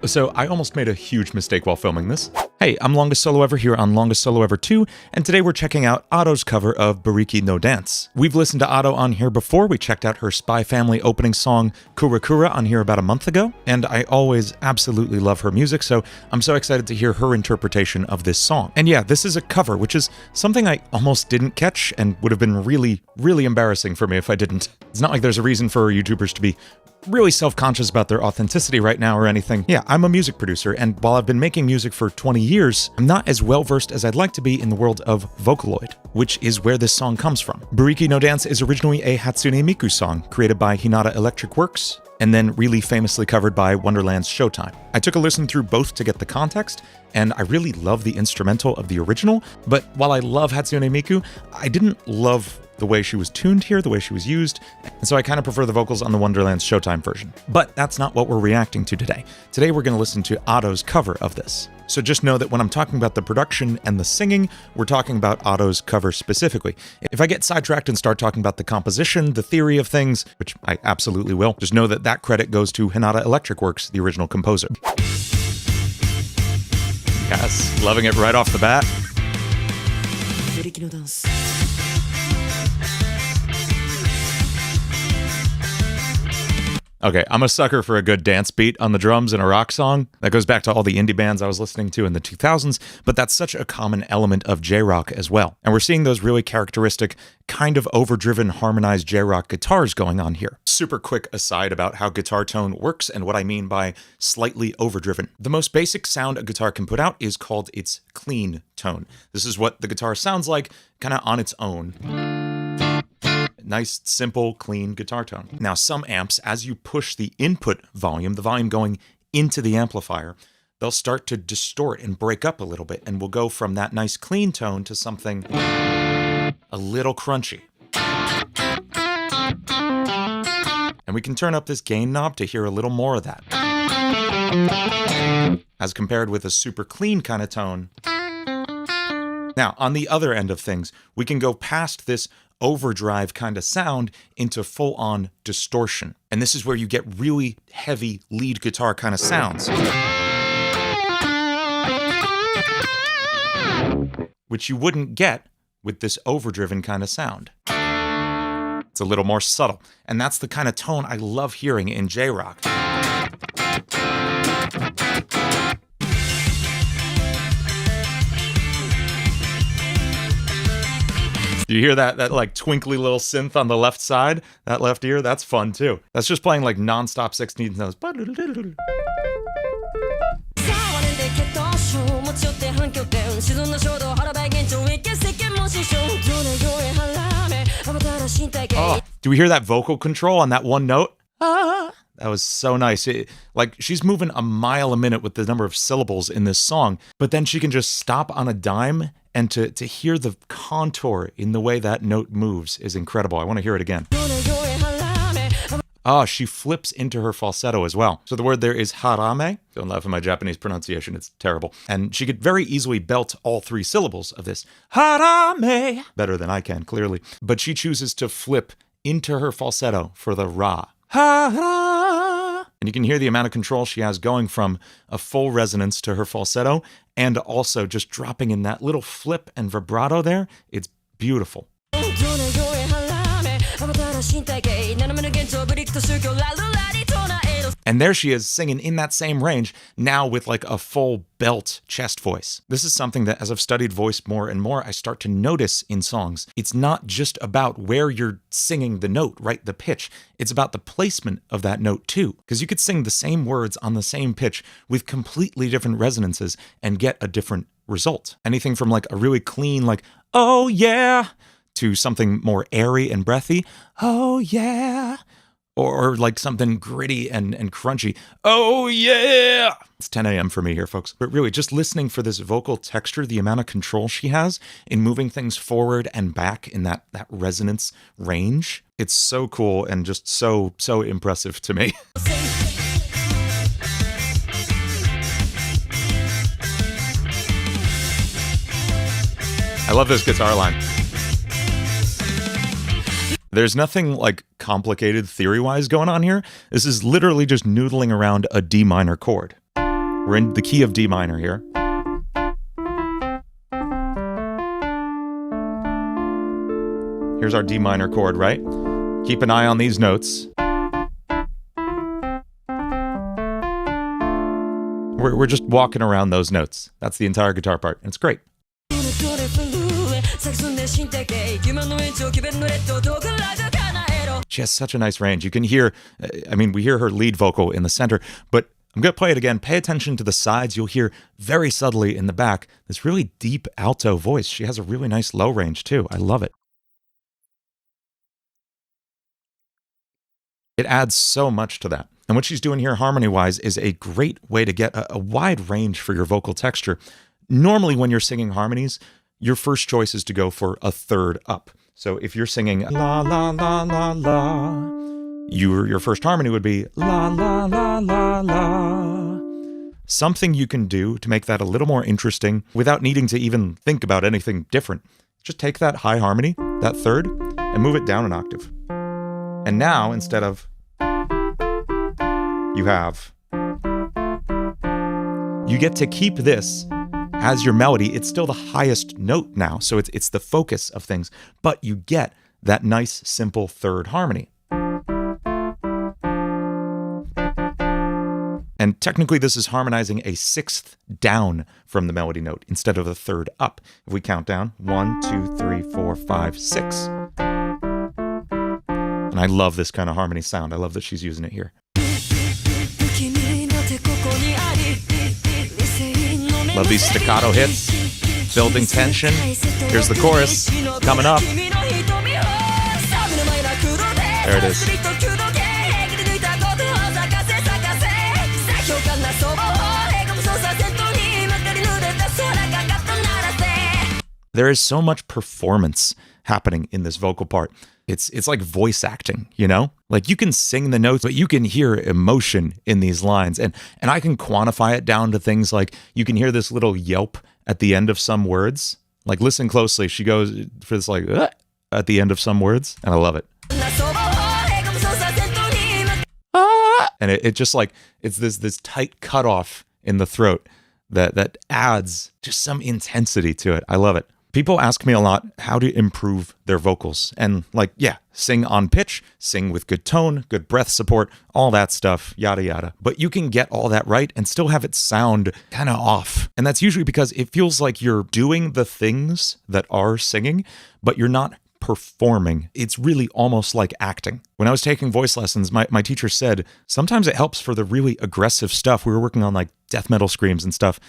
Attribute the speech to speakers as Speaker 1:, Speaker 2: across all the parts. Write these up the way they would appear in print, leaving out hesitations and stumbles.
Speaker 1: So I almost made a huge mistake while filming this. Hey, I'm Longest Solo Ever here on Longest Solo Ever 2, and today we're checking out ADO's cover of Briki no Dance. We've listened to ADO on here before. We checked out her Spy Family opening song Kura Kura on here about a month ago, and I always absolutely love her music, so I'm so excited to hear her interpretation of this song. And yeah, this is a cover, which is something I almost didn't catch and would have been really, really embarrassing for me if I didn't. It's not like there's a reason for YouTubers to be really self-conscious about their authenticity right now or anything. Yeah, I'm a music producer, and while I've been making music for 20 years, I'm not as well-versed as I'd like to be in the world of Vocaloid, which is where this song comes from. Briki no Dance is originally a Hatsune Miku song created by Hinata Electric Works, and then really famously covered by Wonderland's Showtime. I took a listen through both to get the context, and I really love the instrumental of the original, but while I love Hatsune Miku, I didn't love the way she was tuned here, the way she was used, and so I kind of prefer the vocals on the Wonderland's Showtime version. But that's not what we're reacting to today. Today we're going to listen to ADO's cover of this. So just know that when I'm talking about the production and the singing, we're talking about ADO's cover specifically. If I get sidetracked and start talking about the composition, the theory of things, which I absolutely will, just know that that credit goes to Hinata Electric Works, the original composer. Yes, loving it right off the bat. Okay, I'm a sucker for a good dance beat on the drums in a rock song. That goes back to all the indie bands I was listening to in the 2000s, but that's such a common element of J-rock as well. And we're seeing those really characteristic, kind of overdriven, harmonized J-rock guitars going on here. Super quick aside about how guitar tone works and what I mean by slightly overdriven. The most basic sound a guitar can put out is called its clean tone. This is what the guitar sounds like, kind of on its own. Nice, simple, clean guitar tone. Now, some amps, as you push the input volume, the volume going into the amplifier, they'll start to distort and break up a little bit, and we'll go from that nice clean tone to something a little crunchy. And we can turn up this gain knob to hear a little more of that. As compared with a super clean kind of tone. Now, on the other end of things, we can go past this overdrive kind of sound into full-on distortion. And this is where you get really heavy lead guitar kind of sounds, which you wouldn't get with this overdriven kind of sound. It's a little more subtle, and that's the kind of tone I love hearing in J-rock. You hear that like twinkly little synth on the left side? That left ear? That's fun too. That's just playing like non-stop 16th notes. Oh, do we hear that vocal control on that one note? That was so nice. Like, she's moving a mile a minute with the number of syllables in this song, but then she can just stop on a dime, and to hear the contour in the way that note moves is incredible. I want to hear it again. Oh, she flips into her falsetto as well. So the word there is harame. Don't laugh at my Japanese pronunciation, it's terrible. And she could very easily belt all three syllables of this harame. Better than I can, clearly. But she chooses to flip into her falsetto for the ra. Ha-ha. And you can hear the amount of control she has going from a full resonance to her falsetto and also just dropping in that little flip and vibrato there. It's beautiful. And there she is singing in that same range, now with like a full belt chest voice. This is something that as I've studied voice more and more, I start to notice in songs. It's not just about where you're singing the note, right? The pitch. It's about the placement of that note too. Because you could sing the same words on the same pitch with completely different resonances and get a different result. Anything from like a really clean, like, oh yeah, to something more airy and breathy, oh yeah. Or like something gritty and crunchy. Oh, yeah! It's 10 a.m. for me here, folks. But really, just listening for this vocal texture, the amount of control she has in moving things forward and back in that resonance range, it's so cool and just so impressive to me. I love this guitar line. There's nothing like complicated theory-wise going on here. This is literally just noodling around a D minor chord. We're in the key of D minor here. Here's our D minor chord, right? Keep an eye on these notes. We're just walking around those notes. That's the entire guitar part, and it's great. She has such a nice range. You can hear, we hear her lead vocal in the center, but I'm going to play it again. Pay attention to the sides. You'll hear very subtly in the back this really deep alto voice. She has a really nice low range too. I love it. It adds so much to that. And what she's doing here harmony-wise is a great way to get a wide range for your vocal texture. Normally when you're singing harmonies, your first choice is to go for a third up. So if you're singing la la la la la, your first harmony would be la la la la la. Something you can do to make that a little more interesting without needing to even think about anything different. Just take that high harmony, that third, and move it down an octave. And now, instead of, you get to keep this as your melody. It's still the highest note now, so it's the focus of things, but you get that nice, simple third harmony. And technically, this is harmonizing a sixth down from the melody note instead of a third up. If we count down, 1, 2, 3, 4, 5, 6. And I love this kind of harmony sound. I love that she's using it here. Love these staccato hits, building tension. Here's the chorus coming up. There it is. There is so much performance happening in this vocal part. It's like voice acting, you know? Like you can sing the notes, but you can hear emotion in these lines. And I can quantify it down to things like you can hear this little yelp at the end of some words. Like listen closely. She goes for this like at the end of some words, and I love it. And it just like, it's this tight cutoff in the throat that adds just some intensity to it. I love it. People ask me a lot how to improve their vocals. And like, yeah, sing on pitch, sing with good tone, good breath support, all that stuff, yada, yada. But you can get all that right and still have it sound kind of off. And that's usually because it feels like you're doing the things that are singing, but you're not performing. It's really almost like acting. When I was taking voice lessons, my teacher said, sometimes it helps for the really aggressive stuff. We were working on like death metal screams and stuff.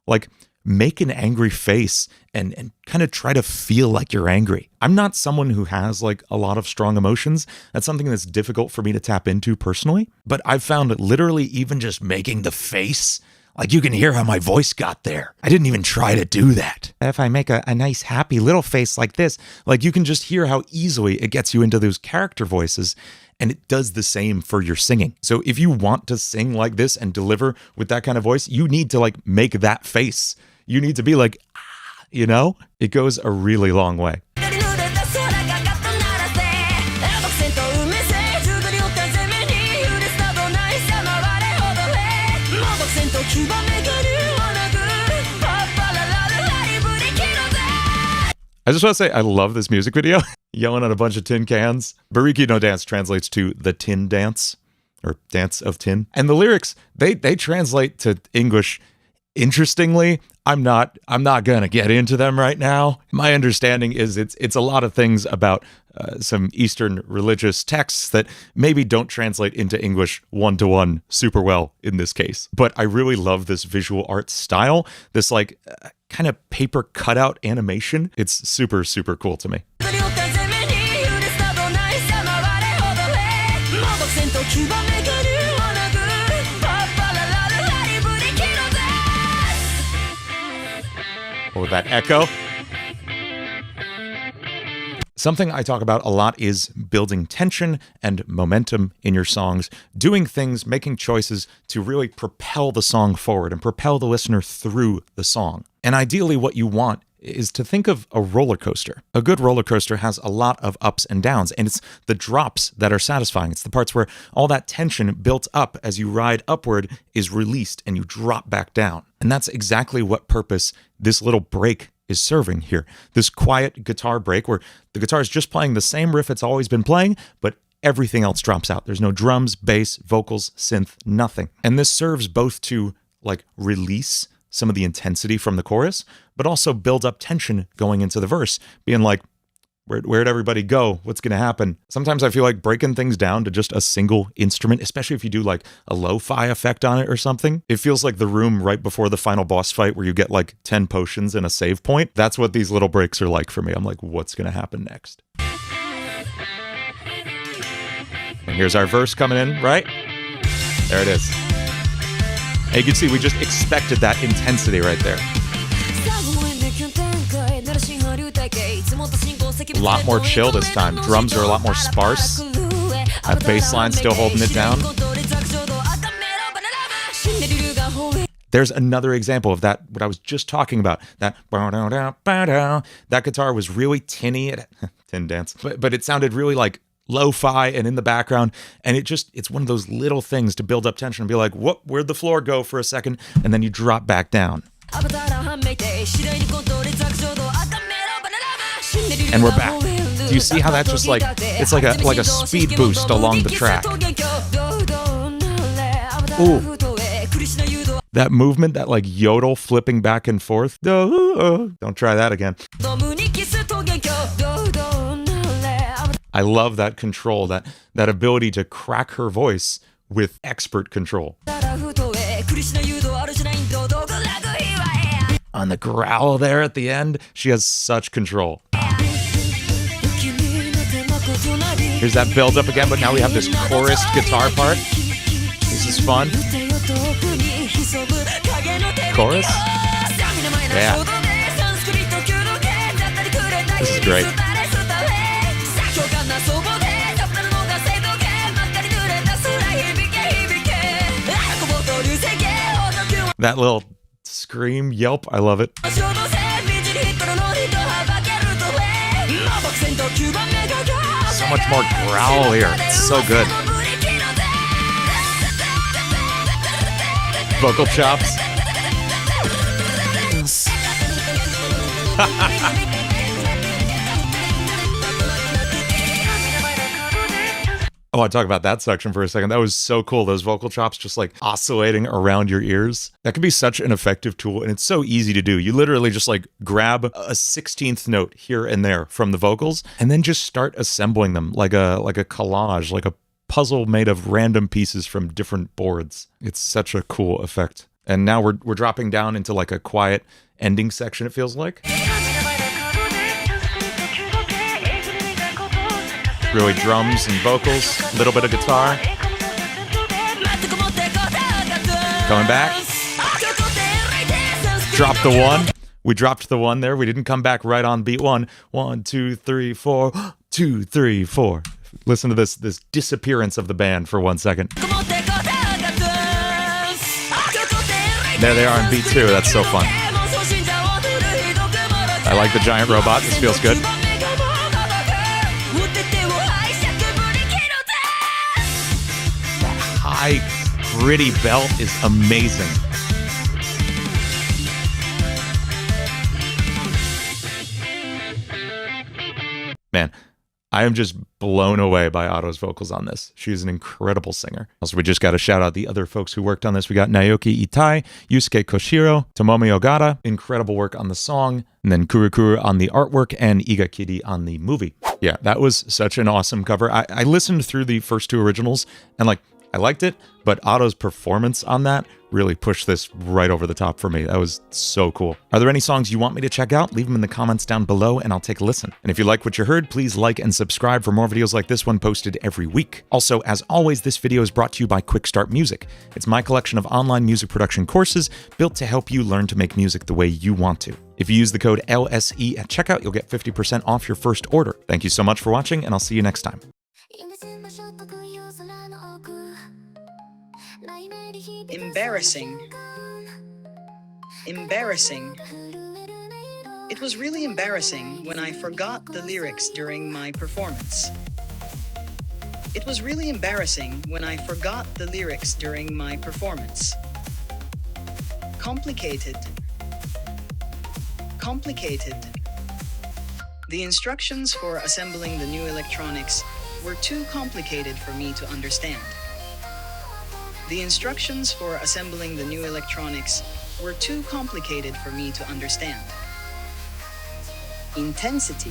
Speaker 1: Like, make an angry face and kind of try to feel like you're angry. I'm not someone who has like a lot of strong emotions. That's something that's difficult for me to tap into personally. But I've found that literally even just making the face, like you can hear how my voice got there. I didn't even try to do that. If I make a nice happy little face like this, like you can just hear how easily it gets you into those character voices. And it does the same for your singing. So if you want to sing like this and deliver with that kind of voice, you need to like make that face. You need to be like, ah, you know? It goes a really long way. I just want to say, I love this music video. Yelling at a bunch of tin cans. Bariki no dance translates to the tin dance, or dance of tin. And the lyrics, they translate to English. Interestingly, I'm not gonna get into them right now. My understanding is it's a lot of things about some Eastern religious texts that maybe don't translate into English one-to-one super well in this case. But I really love this visual art style, this like kind of paper cutout animation. It's super, super cool to me. Oh, that echo. Something I talk about a lot is building tension and momentum in your songs, doing things, making choices to really propel the song forward and propel the listener through the song. And ideally what you want is to think of a roller coaster. A good roller coaster has a lot of ups and downs, and it's the drops that are satisfying. It's the parts where all that tension built up as you ride upward is released and you drop back down. And that's exactly what purpose this little break is serving here. This quiet guitar break where the guitar is just playing the same riff it's always been playing, but everything else drops out. There's no drums, bass, vocals, synth, nothing. And this serves both to release some of the intensity from the chorus, but also build up tension going into the verse, being like, where'd everybody go? What's going to happen? Sometimes I feel like breaking things down to just a single instrument, especially if you do a lo-fi effect on it or something. It feels like the room right before the final boss fight where you get 10 potions and a save point. That's what these little breaks are like for me. I'm like, what's going to happen next? And here's our verse coming in, right? There it is. And you can see we just expected that intensity right there. A lot more chill this time. Drums are a lot more sparse. That bass line still holding it down. There's another example of that, what I was just talking about. That guitar was really tinny. Tin dance. But it sounded really lo-fi and in the background, and it's one of those little things to build up tension and be like, whoop, where'd the floor go for a second? And then you drop back down. And we're back. Do you see how that's just it's like a speed boost along the track? Ooh. That movement, that yodel flipping back and forth. Don't try that again. I love that control, that ability to crack her voice with expert control. On the growl there at the end, she has such control. Here's that build up again, but now we have this chorus guitar part. This is fun. Chorus? Yeah. This is great. That little scream, yelp, I love it. So much more growl here. It's so good. Vocal chops. I want to talk about that section for a second. That was so cool. Those vocal chops just oscillating around your ears. That could be such an effective tool, and it's so easy to do. You literally just grab a 16th note here and there from the vocals, and then just start assembling them like a collage, like a puzzle made of random pieces from different boards. It's such a cool effect. And now we're dropping down into a quiet ending section, it feels like. Really drums and vocals, a little bit of guitar. Coming back. Drop the one. We dropped the one there. We didn't come back right on beat one. 1, 2, 3, 4. 2, 3, 4. Listen to this disappearance of the band for 1 second. There they are in beat 2. That's so fun. I like the giant robot. This feels good. High, gritty belt is amazing. Man, I am just blown away by ADO's vocals on this. She's an incredible singer. Also, we just got to shout out the other folks who worked on this. We got Naoki Itai, Yusuke Koshiro, Tomomi Ogata. Incredible work on the song. And then Kurukuru on the artwork and Iga Kiri on the movie. Yeah, that was such an awesome cover. I listened through the first 2 originals and I liked it, but ADO's performance on that really pushed this right over the top for me. That was so cool. Are there any songs you want me to check out? Leave them in the comments down below and I'll take a listen. And if you like what you heard, please like and subscribe for more videos like this one posted every week. Also, as always, this video is brought to you by Quick Start Music. It's my collection of online music production courses built to help you learn to make music the way you want to. If you use the code LSE at checkout, you'll get 50% off your first order. Thank you so much for watching, and I'll see you next time.
Speaker 2: Embarrassing. Embarrassing. It was really embarrassing when I forgot the lyrics during my performance. It was really embarrassing when I forgot the lyrics during my performance. Complicated. Complicated. The instructions for assembling the new electronics were too complicated for me to understand. The instructions for assembling the new electronics were too complicated for me to understand. Intensity.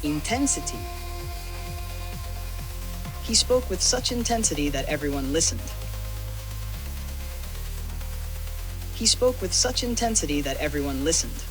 Speaker 2: Intensity. He spoke with such intensity that everyone listened. He spoke with such intensity that everyone listened.